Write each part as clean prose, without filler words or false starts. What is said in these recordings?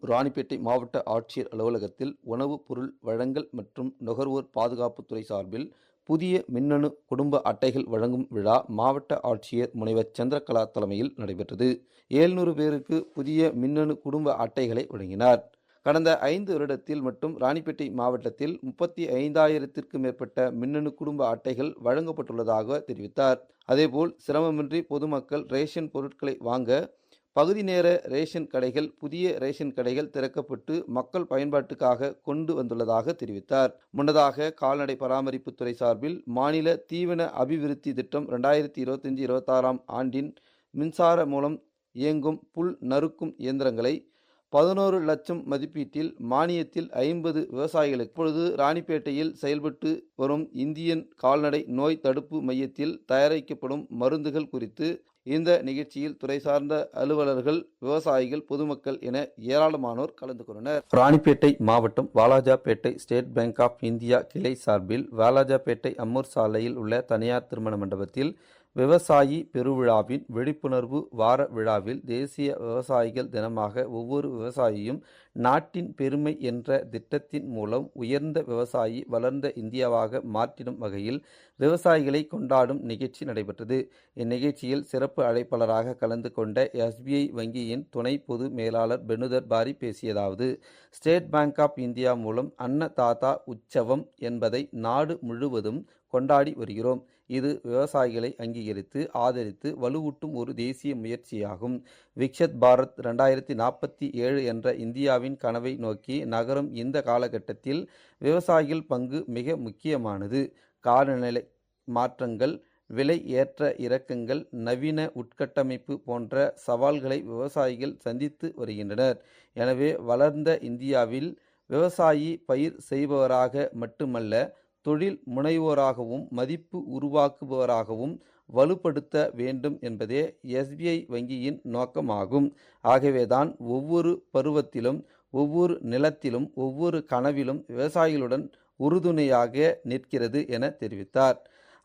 ராணிப்பேட்டை மாவட்ட ஆட்சியர் அலுவலகத்தில் உணவுப் பொருள் வழங்கல் மற்றும் நுகர்வோர் பாதுகாப்புத்துறை சார்பில் புதிய மின்னணு குடும்ப அட்டைகள் வழங்கும் விழா மாவட்ட ஆட்சியர் முனைவர் சந்திரகலா தலைமையில் நடைபெற்றது. 700 பேருக்கு புதிய மின்னணு குடும்ப அட்டைகளை வழங்கினார். கடந்த 5 வருடத்தில் மட்டும் ராணிப்பேட்டை மாவட்டத்தில் 35,000த்திற்கும் மேற்பட்ட மின்னணு குடும்ப அட்டைகள் வழங்கப்பட்டுள்ளதாக தெரிவித்தார். அதேபோல் சிரமமின்றி பொதுமக்கள் ரேஷன் பொருட்களை வாங்க பகுதி நேர ரேஷன் கடைகள், புதிய ரேஷன் கடைகள் திறக்கப்பட்டு மக்கள் பயன்பாட்டுக்காக கொண்டு வந்துள்ளதாக தெரிவித்தார். முன்னதாக கால்நடை பராமரிப்புத்துறை சார்பில் மாநில தீவன அபிவிருத்தி திட்டம் 2025-26 ஆண்டின் மின்சார மூலம் இயங்கும் புல் நறுக்கும் இயந்திரங்களை 11 லட்சம் மதிப்பீட்டில் மானியத்தில் 50 விவசாயிகளுக்கு இப்பொழுது ராணிப்பேட்டையில் செயல்பட்டு வரும் இந்தியன் கால்நடை நோய் தடுப்பு மையத்தில் தயாரிக்கப்படும் மருந்துகள் குறித்து இந்த நிகழ்ச்சியில் துறை சார்ந்த அலுவலர்கள், விவசாயிகள், பொதுமக்கள் என ஏராளமானோர் கலந்து கொண்டனர். ராணிப்பேட்டை மாவட்டம் Walajapet state bank of India கிளை சார்பில் வாலாஜாபேட்டை அம்மூர் சாலையில் உள்ள தனியார் திருமண மண்டபத்தில் விவசாயி பெருவிழாவின் விழிப்புணர்வு வார விழாவில் தேசிய விவசாயிகள் தினமாக ஒவ்வொரு விவசாயியும் நாட்டின் பெருமை என்ற திட்டத்தின் மூலம் உயர்ந்த விவசாயி வளர்ந்த இந்தியாவாக மாற்றிடும் வகையில் விவசாயிகளை கொண்டாடும் நிகழ்ச்சி நடைபெற்றது. இந்நிகழ்ச்சியில் சிறப்பு அழைப்பாளராக கலந்து கொண்ட SBI வங்கியின் துணை பொது மேலாளர் பெனுதர் பாரி பேசியதாவது: ஸ்டேட் பேங்க் ஆப் இந்தியா மூலம் அன்னதாதா உற்சவம் என்பதை நாடு முழுவதும் கொண்டாடி வருகிறோம். இது விவசாயிகளை அங்கீகரித்து ஆதரித்து வலுவூட்டும் ஒரு தேசிய முயற்சியாகும். விக்ஷத் பாரத் 2047 என்ற இந்தியாவின் கனவை நோக்கி நகரும் இந்த காலகட்டத்தில் விவசாயிகள் பங்கு மிக முக்கியமானது. காலநிலை மாற்றங்கள், விலை ஏற்ற இறக்கங்கள், நவீன உட்கட்டமைப்பு போன்ற சவால்களை விவசாயிகள் சந்தித்து வருகின்றனர். எனவே வளர்ந்த இந்தியாவில் விவசாயி பயிர் செய்பவராக மட்டுமல்ல, தொழில் முனைவோராகவும் மதிப்பு உருவாக்குபவராகவும் வலுப்படுத்த வேண்டும் என்பதே SBI வங்கியின் நோக்கமாகும். ஆகவேதான் ஒவ்வொரு பருவத்திலும், ஒவ்வொரு நிலத்திலும், ஒவ்வொரு கனவிலும் விவசாயிகளுடன் உறுதுணையாக நிற்கிறது என தெரிவித்தார்.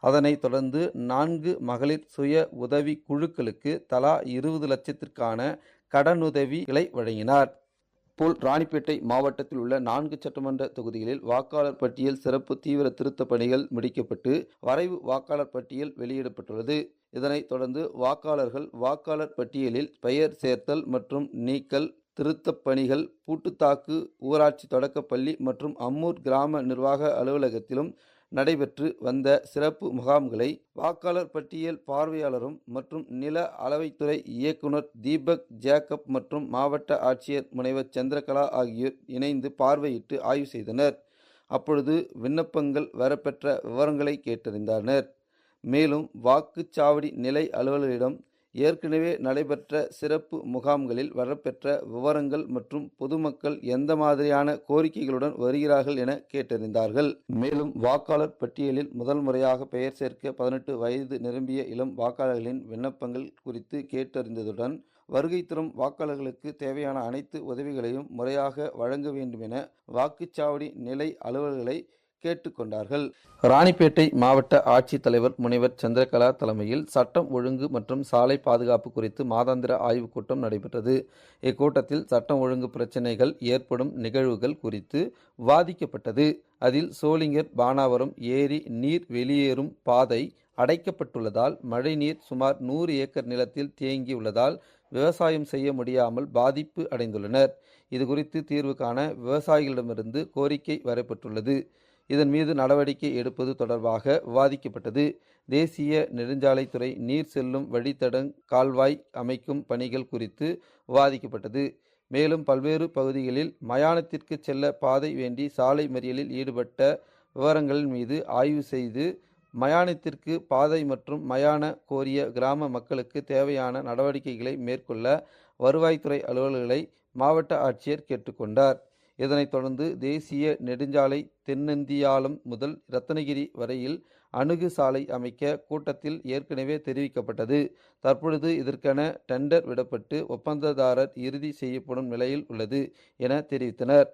அதனைத் தொடர்ந்து 4 மகளிர் சுய உதவி குழுக்களுக்கு தலா 20 லட்சத்திற்கான கடனுதவிகளை வழங்கினார். போல் ராணிப்பேட்டை மாவட்டத்தில் உள்ள 4 சட்டமன்ற தொகுதிகளில் வாக்காளர் பட்டியல் சிறப்பு தீவிர திருத்த பணிகள் முடிக்கப்பட்டு வரைவு வாக்காளர் பட்டியல் வெளியிடப்பட்டுள்ளது. இதனைத் தொடர்ந்து வாக்காளர்கள் வாக்காளர் பட்டியலில் பெயர் சேர்த்தல் மற்றும் நீக்கல், திருத்தப் பணிகள் பூட்டுத்தாக்கு ஊராட்சி தொடக்கப்பள்ளி மற்றும் அம்மூர் கிராம நிர்வாக அலுவலகத்திலும் நடைபெற்று வந்த சிறப்பு முகாம்களை வாக்காளர் பட்டியல் பார்வையாளரும் மற்றும் நில அளவைத்துறை இயக்குனர் தீபக் ஜேக்கப் மற்றும் மாவட்ட ஆட்சியர் முனைவர் சந்திரகலா ஆகியோர் இணைந்து பார்வையிட்டு ஆய்வு செய்தனர். அப்பொழுது விண்ணப்பங்கள் வரப்பெற்ற விவரங்களை கேட்டறிந்தனர். மேலும் வாக்குச்சாவடி நிலை அலுவலரிடம் ஏற்கனவே நடைபெற்ற சிறப்பு முகாம்களில் வரப்பெற்ற விவரங்கள் மற்றும் பொதுமக்கள் எந்த மாதிரியான கோரிக்கைகளுடன் வருகிறார்கள் என கேட்டறிந்தார்கள். மேலும் வாக்காளர் பட்டியலில் முதல் முறையாக பெயர் சேர்க்க 18 வயது நிரம்பிய இளம் வாக்காளர்களின் விண்ணப்பங்கள் குறித்து கேட்டறிந்ததுடன் வருகை தரும் வாக்காளர்களுக்கு தேவையான அனைத்து உதவிகளையும் முறையாக வழங்க வேண்டும் என வாக்குச்சாவடி நிலை அலுவலர்களை கேட்டுக்கொண்டார்கள். ராணிப்பேட்டை மாவட்ட ஆட்சித்தலைவர் முனைவர் சந்திரகலா தலைமையில் சட்டம் ஒழுங்கு மற்றும் சாலை பாதுகாப்பு குறித்து மாதாந்திர ஆய்வுக் கூட்டம் நடைபெற்றது. இக்கூட்டத்தில் சட்டம் ஒழுங்கு பிரச்சினைகள் ஏற்படும் நிகழ்வுகள் குறித்து விவாதிக்கப்பட்டது. அதில் சோளிங்கர் பானாவரம் ஏரி நீர் வெளியேறும் பாதை அடைக்கப்பட்டுள்ளதால் மழைநீர் சுமார் 100 ஏக்கர் நிலத்தில் தேங்கியுள்ளதால் விவசாயம் செய்ய முடியாமல் பாதிப்பு அடைந்துள்ளனர். இதுகுறித்து தீர்வு காண விவசாயிகளிடமிருந்து கோரிக்கை வரப்பட்டுள்ளது. இதன் மீது நடவடிக்கை எடுப்பது தொடர்பாக விவாதிக்கப்பட்டது. தேசிய நெடுஞ்சாலைத்துறை நீர் செல்லும் வழித்தடம் கால்வாய் அமைக்கும் பணிகள் குறித்து விவாதிக்கப்பட்டது. மேலும் பல்வேறு பகுதிகளில் மயானத்திற்கு செல்ல பாதை வேண்டி சாலை மறியலில் ஈடுபட்ட விவரங்களின் மீது ஆய்வு செய்து மயானத்திற்கு பாதை மற்றும் மயான கோரிய கிராம மக்களுக்கு தேவையான நடவடிக்கைகளை மேற்கொள்ள வருவாய்த்துறை அலுவலர்களை மாவட்ட ஆட்சியர் கேட்டுக்கொண்டார். இதனைத் தொடர்ந்து தேசிய நெடுஞ்சாலை தென்னந்தியாலம் முதல் ரத்னகிரி வரையில் அணுகு சாலை அமைக்க கூட்டத்தில் ஏற்கனவே தெரிவிக்கப்பட்டது. தற்பொழுது இதற்கென டெண்டர் விடப்பட்டு ஒப்பந்ததாரர் இறுதி செய்யப்படும் நிலையில் உள்ளது என தெரிவித்தனர்.